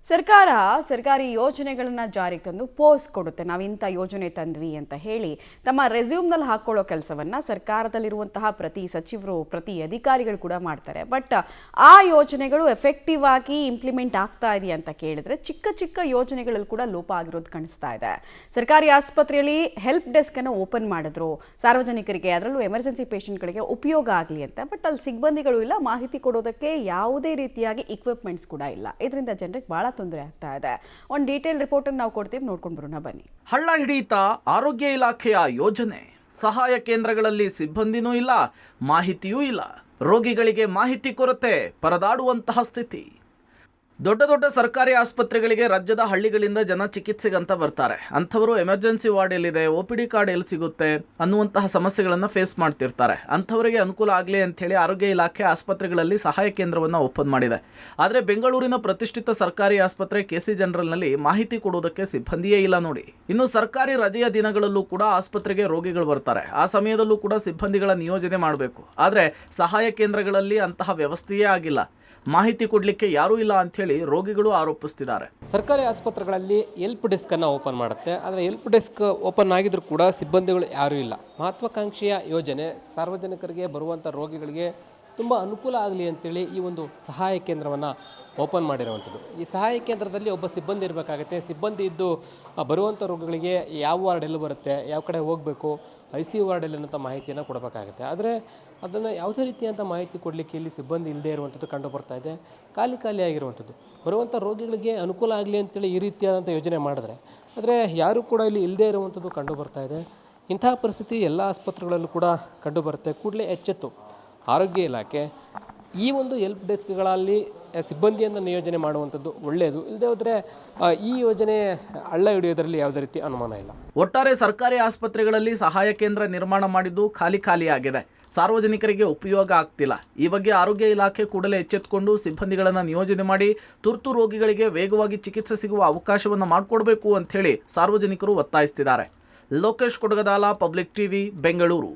ಸರ್ಕಾರ ಸರ್ಕಾರಿ ಯೋಜನೆಗಳನ್ನು ಜಾರಿಗೆ ತಂದು ಪೋಸ್ಟ್ ಕೊಡುತ್ತೆ. ನಾವು ಇಂಥ ಯೋಜನೆ ತಂದ್ವಿ ಅಂತ ಹೇಳಿ ತಮ್ಮ ರೆಸ್ಯೂಮ್ನಲ್ಲಿ ಹಾಕೊಳ್ಳೋ ಕೆಲಸವನ್ನು ಸರ್ಕಾರದಲ್ಲಿರುವಂತಹ ಪ್ರತಿ ಸಚಿವರು, ಪ್ರತಿ ಅಧಿಕಾರಿಗಳು ಕೂಡ ಮಾಡ್ತಾರೆ. ಬಟ್ ಆ ಯೋಜನೆಗಳು ಎಫೆಕ್ಟಿವ್ ಆಗಿ ಇಂಪ್ಲಿಮೆಂಟ್ ಆಗ್ತಾ ಇದೆಯಾ ಅಂತ ಕೇಳಿದ್ರೆ ಚಿಕ್ಕ ಚಿಕ್ಕ ಯೋಜನೆಗಳಲ್ಲಿ ಕೂಡ ಲೋಪ ಆಗಿರೋದು ಕಾಣಿಸ್ತಾ ಇದೆ. ಸರ್ಕಾರಿ ಆಸ್ಪತ್ರೆಯಲ್ಲಿ ಹೆಲ್ಪ್ ಡೆಸ್ಕ್ ಅನ್ನು ಓಪನ್ ಮಾಡಿದ್ರು ಸಾರ್ವಜನಿಕರಿಗೆ, ಅದರಲ್ಲೂ ಎಮರ್ಜೆನ್ಸಿ ಪೇಷಂಟ್ಗಳಿಗೆ ಉಪಯೋಗ ಆಗಲಿ ಅಂತ. ಬಟ್ ಅಲ್ಲಿ ಸಿಬ್ಬಂದಿಗಳು ಇಲ್ಲ, ಮಾಹಿತಿ ಕೊಡೋದಕ್ಕೆ ಯಾವುದೇ ರೀತಿಯಾಗಿ ಇಕ್ವಿಪ್ಮೆಂಟ್ಸ್ ಕೂಡ ಇಲ್ಲ. ಇದರಿಂದ ಜನರಿಗೆ ಬಹಳ ತೊಂದರೆ ಆಗ್ತಾ ಇದೆ. ಒಂದು ಡೀಟೇಲ್ ರಿಪೋರ್ಟ್ ನಾವು ಕೊಡ್ತೀವಿ, ನೋಡ್ಕೊಂಡು ಬರೋಣ ಬನ್ನಿ. ಹಳ್ಳ ಹಿಡಿಯುತ್ತಾ ಆರೋಗ್ಯ ಇಲಾಖೆಯ ಯೋಜನೆ. ಸಹಾಯ ಕೇಂದ್ರಗಳಲ್ಲಿ ಸಿಬ್ಬಂದಿನೂ ಇಲ್ಲ, ಮಾಹಿತಿಯೂ ಇಲ್ಲ. ರೋಗಿಗಳಿಗೆ ಮಾಹಿತಿ ಕೊರತೆ, ಪರದಾಡುವಂತಹ ಸ್ಥಿತಿ. ದೊಡ್ಡ ದೊಡ್ಡ ಸರ್ಕಾರಿ ಆಸ್ಪತ್ರೆಗಳಿಗೆ ರಾಜ್ಯದ ಹಳ್ಳಿಗಳಿಂದ ಜನ ಚಿಕಿತ್ಸೆಗಂತ ಬರ್ತಾರೆ. ಅಂಥವರು ಎಮರ್ಜೆನ್ಸಿ ವಾರ್ಡ್ ಎಲ್ಲಿದೆ, OPD ಕಾರ್ಡ್ ಎಲ್ಲಿ ಸಿಗುತ್ತೆ ಅನ್ನುವಂತಹ ಸಮಸ್ಯೆಗಳನ್ನು ಫೇಸ್ ಮಾಡ್ತಿರ್ತಾರೆ. ಅಂಥವರಿಗೆ ಅನುಕೂಲ ಆಗಲಿ ಅಂಥೇಳಿ ಆರೋಗ್ಯ ಇಲಾಖೆ ಆಸ್ಪತ್ರೆಗಳಲ್ಲಿ ಸಹಾಯ ಕೇಂದ್ರವನ್ನು ಓಪನ್ ಮಾಡಿದೆ. ಆದರೆ ಬೆಂಗಳೂರಿನ ಪ್ರತಿಷ್ಠಿತ ಸರ್ಕಾರಿ ಆಸ್ಪತ್ರೆ KC ಜನರಲ್ನಲ್ಲಿ ಮಾಹಿತಿ ಕೊಡುವುದಕ್ಕೆ ಸಿಬ್ಬಂದಿಯೇ ಇಲ್ಲ ನೋಡಿ. ಇನ್ನು ಸರ್ಕಾರಿ ರಜೆಯ ದಿನಗಳಲ್ಲೂ ಕೂಡ ಆಸ್ಪತ್ರೆಗೆ ರೋಗಿಗಳು ಬರ್ತಾರೆ. ಆ ಸಮಯದಲ್ಲೂ ಕೂಡ ಸಿಬ್ಬಂದಿಗಳ ನಿಯೋಜನೆ ಮಾಡಬೇಕು. ಆದರೆ ಸಹಾಯ ಕೇಂದ್ರಗಳಲ್ಲಿ ಅಂತಹ ವ್ಯವಸ್ಥೆಯೇ ಆಗಿಲ್ಲ. ಮಾಹಿತಿ ಕೊಡಲಿಕ್ಕೆ ಯಾರೂ ಇಲ್ಲ ಅಂಥೇಳಿ ರೋಗಿಗಳು ಆರೋಪಿಸ್ತಿದ್ದಾರೆ. ಸರ್ಕಾರಿ ಆಸ್ಪತ್ರೆಗಳಲ್ಲಿ ಹೆಲ್ಪ್ ಡೆಸ್ಕ್ ಅನ್ನು ಓಪನ್ ಮಾಡುತ್ತೆ. ಆದರೆ ಹೆಲ್ಪ್ ಡೆಸ್ಕ್ ಓಪನ್ ಆಗಿದ್ರೂ ಕೂಡ ಸಿಬ್ಬಂದಿಗಳು ಯಾರೂ ಇಲ್ಲ. ಮಹತ್ವಾಕಾಂಕ್ಷೆಯ ಯೋಜನೆ ಸಾರ್ವಜನಿಕರಿಗೆ, ಬರುವಂಥ ರೋಗಿಗಳಿಗೆ ತುಂಬ ಅನುಕೂಲ ಆಗಲಿ ಅಂತೇಳಿ ಈ ಒಂದು ಸಹಾಯ ಕೇಂದ್ರವನ್ನು ಓಪನ್ ಮಾಡಿರುವಂಥದ್ದು. ಈ ಸಹಾಯ ಕೇಂದ್ರದಲ್ಲಿ ಒಬ್ಬ ಸಿಬ್ಬಂದಿ ಇರಬೇಕಾಗುತ್ತೆ. ಸಿಬ್ಬಂದಿ ಇದ್ದು ಬರುವಂಥ ರೋಗಿಗಳಿಗೆ ಯಾವ ವಾರ್ಡ್ ಎಲ್ಲಿ ಬರುತ್ತೆ, ಯಾವ ಕಡೆ ಹೋಗಬೇಕು, ICU ವಾರ್ಡಲ್ಲಿ ಅನ್ನೋಂಥ ಮಾಹಿತಿಯನ್ನು ಕೊಡಬೇಕಾಗುತ್ತೆ. ಆದರೆ ಅದನ್ನು ಯಾವುದೇ ರೀತಿಯಂಥ ಮಾಹಿತಿ ಕೊಡಲಿಕ್ಕೆ ಇಲ್ಲಿ ಸಿಬ್ಬಂದಿ ಇಲ್ಲದೇ ಇರುವಂಥದ್ದು ಕಂಡು ಬರ್ತಾ ಇದೆ. ಖಾಲಿ ಆಗಿರುವಂಥದ್ದು. ಬರುವಂಥ ರೋಗಿಗಳಿಗೆ ಅನುಕೂಲ ಆಗಲಿ ಅಂತೇಳಿ ಈ ರೀತಿಯಾದಂಥ ಯೋಜನೆ ಮಾಡಿದ್ರೆ, ಆದರೆ ಯಾರೂ ಕೂಡ ಇಲ್ಲಿ ಇಲ್ಲದೇ ಇರುವಂಥದ್ದು ಕಂಡು ಬರ್ತಾ ಇದೆ. ಇಂತಹ ಪರಿಸ್ಥಿತಿ ಎಲ್ಲ ಆಸ್ಪತ್ರೆಗಳಲ್ಲೂ ಕೂಡ ಕಂಡು ಬರುತ್ತೆ. ಕೂಡಲೇ ಎಚ್ಚೆತ್ತು ಆರೋಗ್ಯ ಇಲಾಖೆ ಈ ಒಂದು ಹೆಲ್ಪ್ ಡೆಸ್ಕ್ಗಳಲ್ಲಿ ಸಿಬ್ಬಂದಿಯನ್ನು ನಿಯೋಜನೆ ಮಾಡುವಂಥದ್ದು ಒಳ್ಳೆಯದು. ಇಲ್ಲದೆ ಹೋದರೆ ಈ ಯೋಜನೆ ಹಳ್ಳ ಹಿಡಿಯೋದರಲ್ಲಿ ಯಾವುದೇ ರೀತಿ ಅನುಮಾನ ಇಲ್ಲ. ಒಟ್ಟಾರೆ ಸರ್ಕಾರಿ ಆಸ್ಪತ್ರೆಗಳಲ್ಲಿ ಸಹಾಯ ಕೇಂದ್ರ ನಿರ್ಮಾಣ ಮಾಡಿದ್ದು ಖಾಲಿ ಆಗಿದೆ. ಸಾರ್ವಜನಿಕರಿಗೆ ಉಪಯೋಗ ಆಗ್ತಿಲ್ಲ. ಈ ಬಗ್ಗೆ ಆರೋಗ್ಯ ಇಲಾಖೆ ಕೂಡಲೇ ಎಚ್ಚೆತ್ತುಕೊಂಡು ಸಿಬ್ಬಂದಿಗಳನ್ನು ನಿಯೋಜನೆ ಮಾಡಿ ತುರ್ತು ರೋಗಿಗಳಿಗೆ ವೇಗವಾಗಿ ಚಿಕಿತ್ಸೆ ಸಿಗುವ ಅವಕಾಶವನ್ನು ಮಾಡಿಕೊಡ್ಬೇಕು ಅಂತ ಹೇಳಿ ಸಾರ್ವಜನಿಕರು ಒತ್ತಾಯಿಸ್ತಿದ್ದಾರೆ. Lokesh Kodagadala, public TV, Bengaluru.